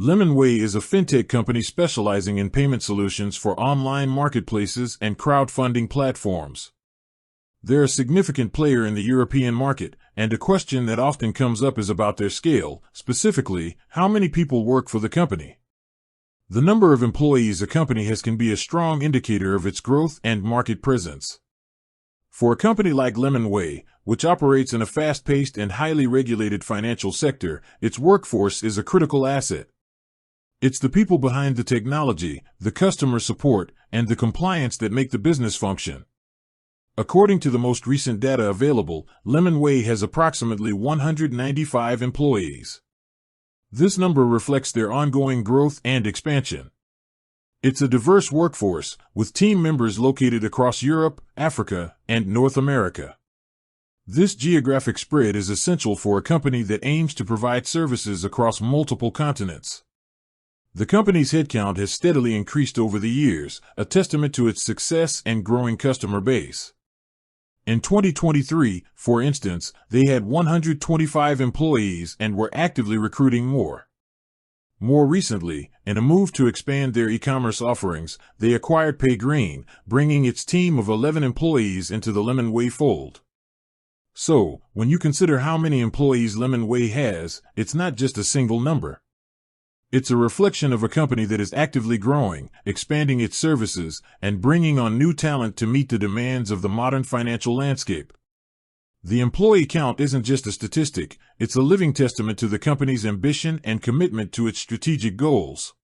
Lemonway is a fintech company specializing in payment solutions for online marketplaces and crowdfunding platforms. They're a significant player in the European market, and a question that often comes up is about their scale, specifically, how many people work for the company. The number of employees a company has can be a strong indicator of its growth and market presence. For a company like Lemonway, which operates in a fast-paced and highly regulated financial sector, its workforce is a critical asset. It's the people behind the technology, the customer support, and the compliance that make the business function. According to the most recent data available, Lemonway has approximately 195 employees. This number reflects their ongoing growth and expansion. It's a diverse workforce, with team members located across Europe, Africa, and North America. This geographic spread is essential for a company that aims to provide services across multiple continents. The company's headcount has steadily increased over the years, a testament to its success and growing customer base. In 2023, for instance, they had 125 employees and were actively recruiting more. More recently, in a move to expand their e-commerce offerings, they acquired PayGreen, bringing its team of 11 employees into the Lemonway fold. So, when you consider how many employees Lemonway has, it's not just a single number. It's a reflection of a company that is actively growing, expanding its services, and bringing on new talent to meet the demands of the modern financial landscape. The employee count isn't just a statistic, it's a living testament to the company's ambition and commitment to its strategic goals.